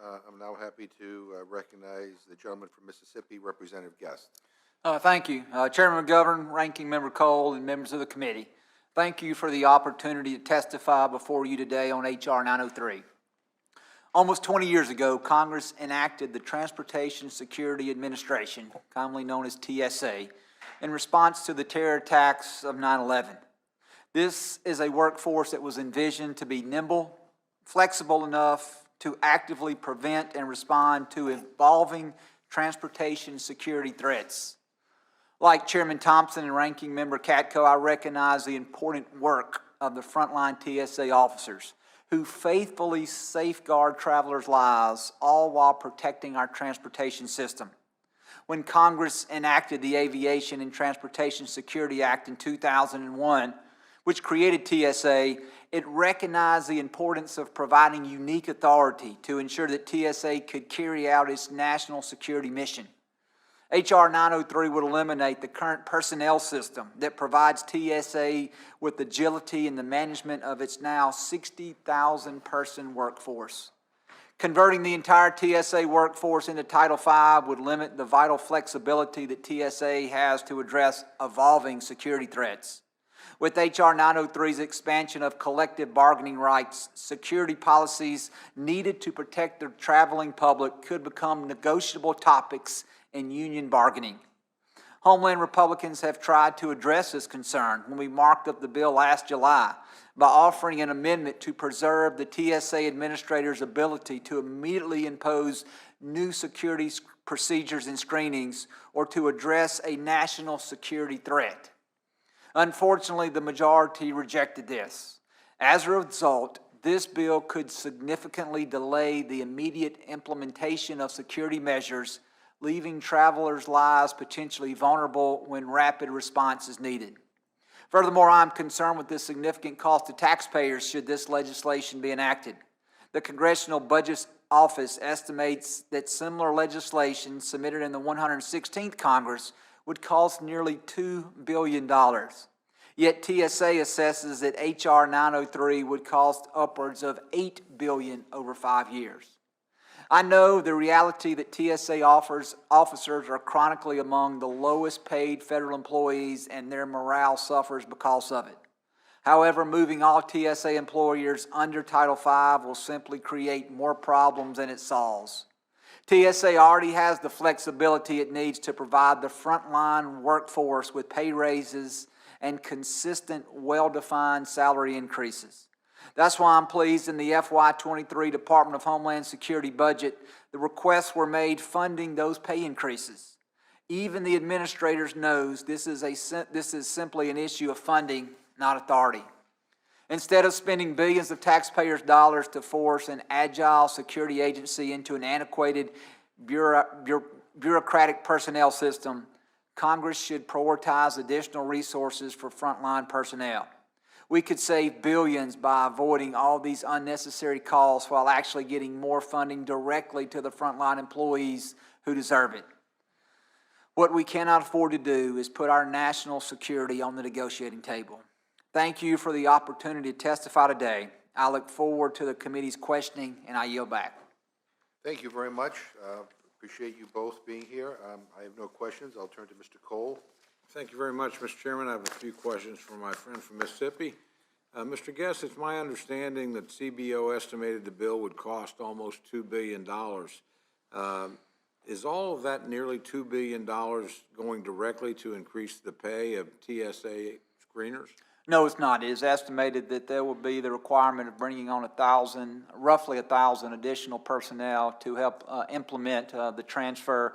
I'm now happy to recognize the gentleman from Mississippi, Representative Guest. Thank you. Chairman McGovern, Ranking Member Cole, and members of the committee. Thank you for the opportunity to testify before you today on H.R. 903. Almost 20 years ago, Congress enacted the Transportation Security Administration, commonly known as TSA, in response to the terror attacks of 9/11. This is a workforce that was envisioned to be nimble, flexible enough to actively prevent and respond to evolving transportation security threats. Like Chairman Thompson and Ranking Member Katko, I recognize the important work of the frontline TSA officers who faithfully safeguard travelers' lives, all while protecting our transportation system. When Congress enacted the Aviation and Transportation Security Act in 2001, which created TSA, it recognized the importance of providing unique authority to ensure that TSA could carry out its national security mission. H.R. 903 would eliminate the current personnel system that provides TSA with agility in the management of its now 60,000-person workforce. Converting the entire TSA workforce into Title V would limit the vital flexibility that TSA has to address evolving security threats. With H.R. 903's expansion of collective bargaining rights, security policies needed to protect the traveling public could become negotiable topics in union bargaining. Homeland Republicans have tried to address this concern when we marked up the bill last July by offering an amendment to preserve the TSA administrator's ability to immediately impose new security procedures and screenings or to address a national security threat. Unfortunately, the majority rejected this. As a result, this bill could significantly delay the immediate implementation of security measures, leaving travelers' lives potentially vulnerable when rapid response is needed. Furthermore, I'm concerned with the significant cost to taxpayers should this legislation be enacted. The Congressional Budget Office estimates that similar legislation submitted in the 116th Congress would cost nearly $2 billion. Yet TSA assesses that H.R. 903 would cost upwards of $8 billion over 5 years. I know the reality that TSA officers are chronically among the lowest paid federal employees and their morale suffers because of it. However, moving all TSA employers under Title V will simply create more problems than it solves. TSA already has the flexibility it needs to provide the frontline workforce with pay raises and consistent, well-defined salary increases. That's why I'm pleased in the FY23 Department of Homeland Security budget, the requests were made funding those pay increases. Even the administrators knows this is simply an issue of funding, not authority. Instead of spending billions of taxpayers' dollars to force an agile security agency into an antiquated bureaucratic personnel system, Congress should prioritize additional resources for frontline personnel. We could save billions by avoiding all these unnecessary costs while actually getting more funding directly to the frontline employees who deserve it. What we cannot afford to do is put our national security on the negotiating table. Thank you for the opportunity to testify today. I look forward to the committee's questioning, and I yield back. Thank you very much. Appreciate you both being here. I have no questions. I'll turn to Mr. Cole. Thank you very much, Mr. Chairman. I have a few questions for my friend from Mississippi. Mr. Guest, it's my understanding that CBO estimated the bill would cost almost $2 billion. Is all of that nearly $2 billion going directly to increase the pay of TSA screeners? No, it's not. It is estimated that there will be the requirement of bringing on roughly 1,000 additional personnel to help implement the transfer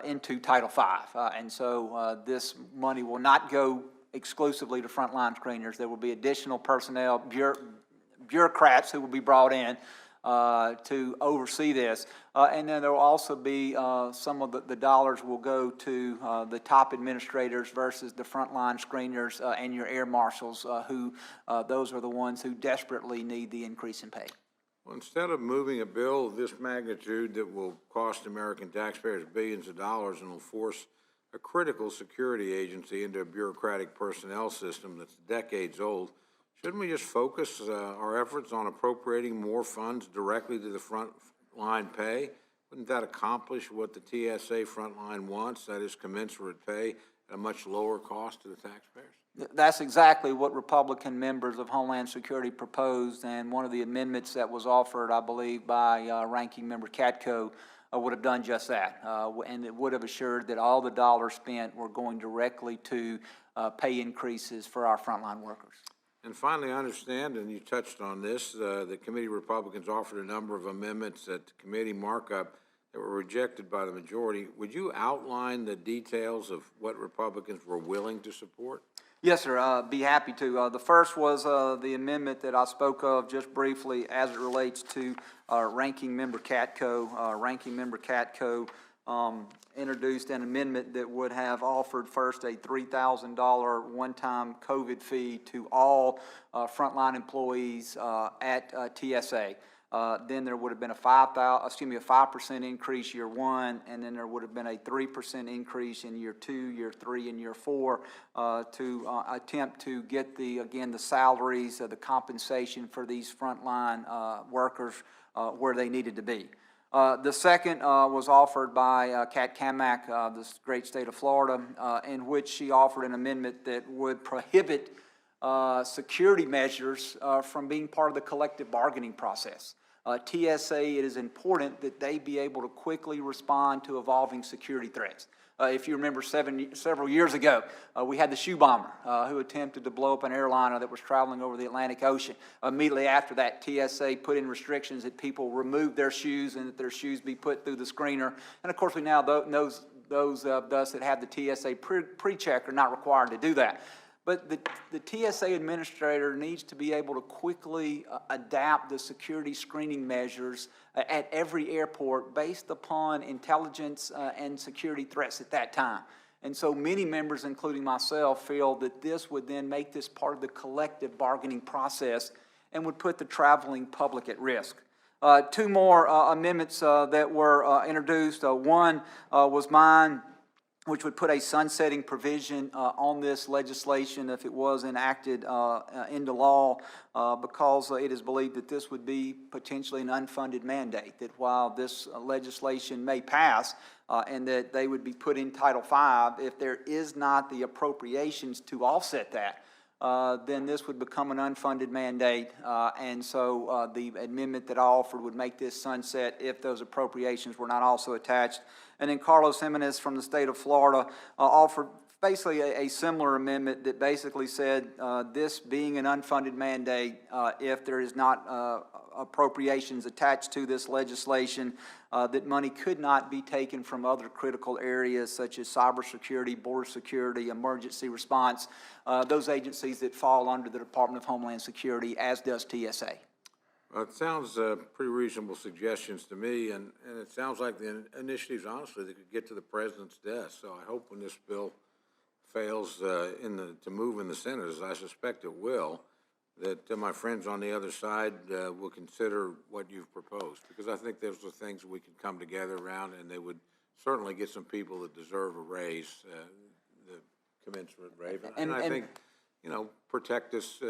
into Title V. And so this money will not go exclusively to frontline screeners. There will be additional personnel, bureaucrats who will be brought in to oversee this. And then there will also be some of the dollars will go to the top administrators versus the frontline screeners and your air marshals who those are the ones who desperately need the increase in pay. Well, instead of moving a bill of this magnitude that will cost American taxpayers billions of dollars and will force a critical security agency into a bureaucratic personnel system that's decades old, shouldn't we just focus our efforts on appropriating more funds directly to the frontline pay. Wouldn't that accomplish what the TSA frontline wants, that is commensurate pay at a much lower cost to the taxpayers? That's exactly what Republican members of Homeland Security proposed, and one of the amendments that was offered, I believe, by Ranking Member Katko would have done just that, and it would have assured that all the dollars spent were going directly to pay increases for our frontline workers. And finally, I understand, and you touched on this, the committee Republicans offered a number of amendments at the committee markup that were rejected by the majority. Would you outline the details of what Republicans were willing to support? Yes, sir. Be happy to. The first was the amendment that I spoke of just briefly as it relates to Ranking Member Katko. Ranking Member Katko introduced an amendment that would have offered first a $3,000 one-time COVID fee to all frontline employees at TSA. Then there would have been a 5% increase year one, and then there would have been a 3% increase in year 2, year 3, and year 4 to attempt to get the salaries, the compensation for these frontline workers where they needed to be. The second was offered by Kat Kamak, the great state of Florida, in which she offered an amendment that would prohibit security measures from being part of the collective bargaining process. TSA, it is important that they be able to quickly respond to evolving security threats. If you remember several years ago, we had the shoe bomber who attempted to blow up an airliner that was traveling over the Atlantic Ocean. Immediately after that, TSA put in restrictions that people remove their shoes and that their shoes be put through the screener. And of course, we now know those of us that have the TSA pre-check are not required to do that. But the TSA administrator needs to be able to quickly adapt the security screening measures at every airport based upon intelligence and security threats at that time. And so many members, including myself, feel that this would then make this part of the collective bargaining process and would put the traveling public at risk. Two more amendments that were introduced. One was mine, which would put a sunsetting provision on this legislation if it was enacted into law, because it is believed that this would be potentially an unfunded mandate, that while this legislation may pass and that they would be put in Title V, if there is not the appropriations to offset that, then this would become an unfunded mandate, and so the amendment that I offered would make this sunset if those appropriations were not also attached. And then Carlos Jimenez from the state of Florida offered basically a similar amendment that basically said this being an unfunded mandate, if there is not appropriations attached to this legislation, that money could not be taken from other critical areas such as cybersecurity, border security, emergency response, those agencies that fall under the Department of Homeland Security, as does TSA. It sounds pretty reasonable suggestions to me, and it sounds like the initiatives, honestly, that could get to the president's desk. So I hope when this bill fails to move in the Senate, as I suspect it will, that my friends on the other side will consider what you've proposed, because I think those are things we can come together around, and they would certainly get some people that deserve a raise, the commensurate raise. And I think, protect us,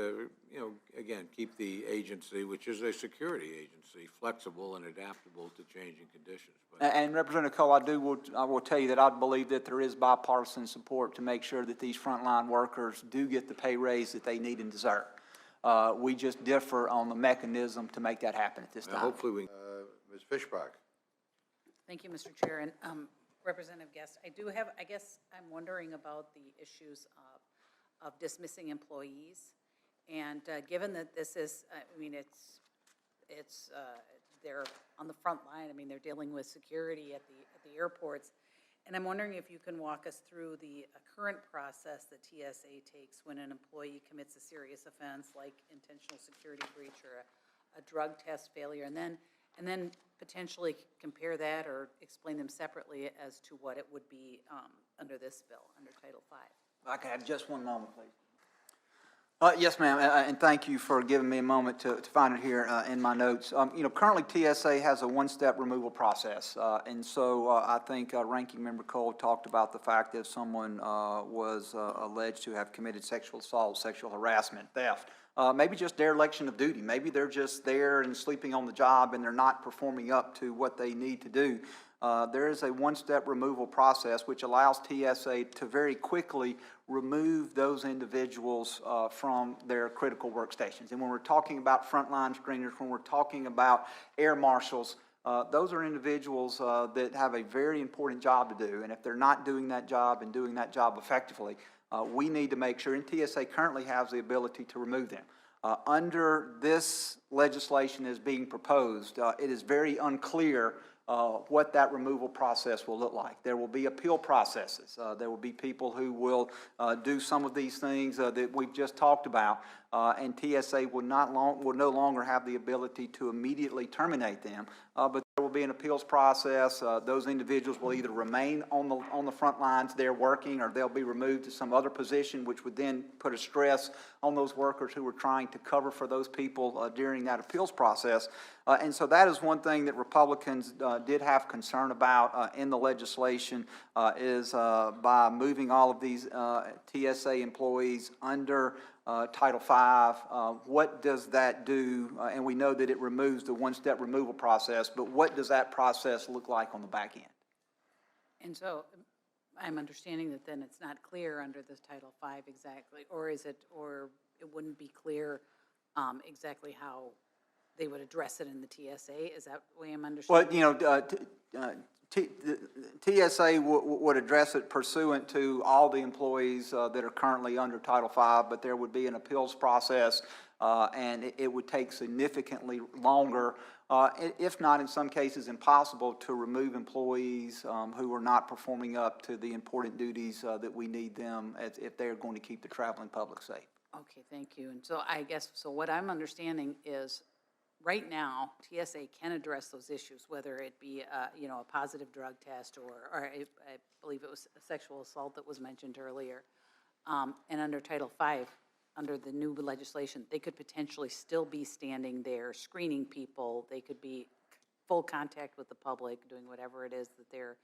again, keep the agency, which is a security agency, flexible and adaptable to changing conditions. And Representative Cole, I will tell you that I believe that there is bipartisan support to make sure that these frontline workers do get the pay raise that they need and deserve. We just differ on the mechanism to make that happen at this time. Hopefully we Ms. Fishbach. Thank you, Mr. Chair. And Representative Guest, I guess I'm wondering about the issues of dismissing employees. And given that this is, they're on the front line. They're dealing with security at the airports. And I'm wondering if you can walk us through the current process that TSA takes when an employee commits a serious offense like intentional security breach or a drug test failure, and then potentially compare that or explain them separately as to what it would be under this bill, under Title V. I can have just one moment, please. Yes, ma'am, and thank you for giving me a moment to find it here in my notes. Currently TSA has a one-step removal process, and so I think Ranking Member Cole talked about the fact that if someone was alleged to have committed sexual assault, sexual harassment, theft, maybe just dereliction of duty. Maybe they're just there and sleeping on the job and they're not performing up to what they need to do. There is a one-step removal process which allows TSA to very quickly remove those individuals from their critical workstations. And when we're talking about frontline screeners, when we're talking about air marshals, those are individuals that have a very important job to do. And if they're not doing that job and doing that job effectively, we need to make sure, and TSA currently has the ability to remove them. Under this legislation as being proposed, it is very unclear what that removal process will look like. There will be appeal processes. There will be people who will do some of these things that we've just talked about, and TSA will no longer have the ability to immediately terminate them. But there will be an appeals process. Those individuals will either remain on the front lines there working, or they'll be removed to some other position, which would then put a stress on those workers who were trying to cover for those people during that appeals process. And so that is one thing that Republicans did have concern about in the legislation, is by moving all of these TSA employees under Title V, what does that do? And we know that it removes the one-step removal process, but what does that process look like on the back end? And so I'm understanding that then it's not clear under this Title V exactly, or is it, or it wouldn't be clear exactly how they would address it in the TSA? Is that the way I'm understanding? Well, TSA would address it pursuant to all the employees that are currently under Title V, but there would be an appeals process, and it would take significantly longer, if not in some cases impossible, to remove employees who are not performing up to the important duties that we need them if they're going to keep the traveling public safe. Okay, thank you. And so I guess, so what I'm understanding is, right now, TSA can address those issues, whether it be, a positive drug test or I believe it was a sexual assault that was mentioned earlier. And under Title V, under the new legislation, they could potentially still be standing there screening people. They could be full contact with the public, doing whatever it is that they're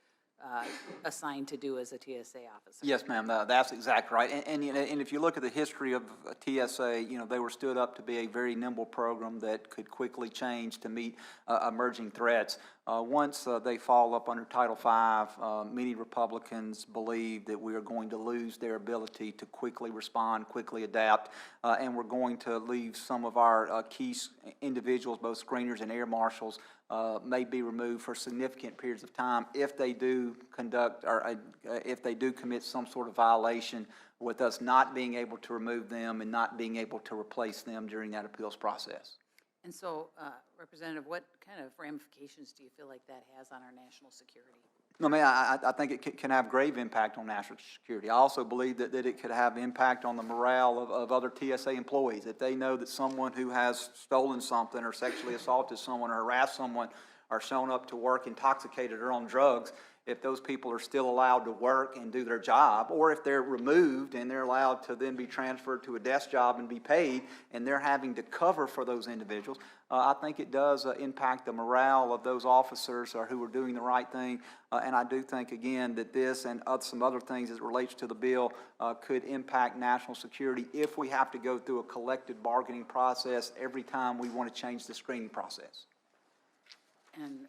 assigned to do as a TSA officer. Yes, ma'am, that's exactly right. And if you look at the history of TSA, they were stood up to be a very nimble program that could quickly change to meet emerging threats. Once they fall up under Title V, many Republicans believe that we are going to lose their ability to quickly respond, quickly adapt, and we're going to leave some of our key individuals, both screeners and air marshals, may be removed for significant periods of time if they do conduct or if they do commit some sort of violation, with us not being able to remove them and not being able to replace them during that appeals process. And so, Representative, what kind of ramifications do you feel like that has on our national security? No, man, I think it can have grave impact on national security. I also believe that it could have impact on the morale of other TSA employees. If they know that someone who has stolen something or sexually assaulted someone or harassed someone or shown up to work intoxicated or on drugs, if those people are still allowed to work and do their job, or if they're removed and they're allowed to then be transferred to a desk job and be paid, and they're having to cover for those individuals, I think it does impact the morale of those officers who are doing the right thing. And I do think, again, that this and some other things as it relates to the bill could impact national security if we have to go through a collective bargaining process every time we want to change the screening process. And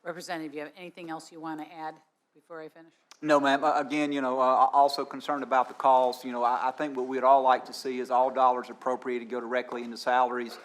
Representative, do you have anything else you want to add before I finish? No, ma'am. Again, also concerned about the cost. I think what we'd all like to see is all dollars appropriated go directly into salaries.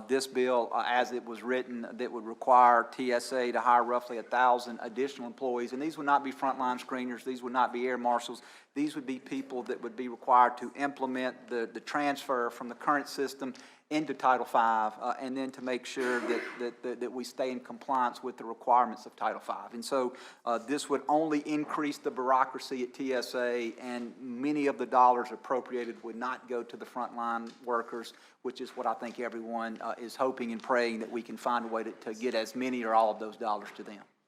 This bill, as it was written, that would require TSA to hire roughly 1,000 additional employees, and these would not be frontline screeners. These would not be air marshals. These would be people that would be required to implement the transfer from the current system into Title V, and then to make sure that we stay in compliance with the requirements of Title V. And so this would only increase the bureaucracy at TSA, and many of the dollars appropriated would not go to the frontline workers, which is what I think everyone is hoping and praying that we can find a way to get as many or all of those dollars to them.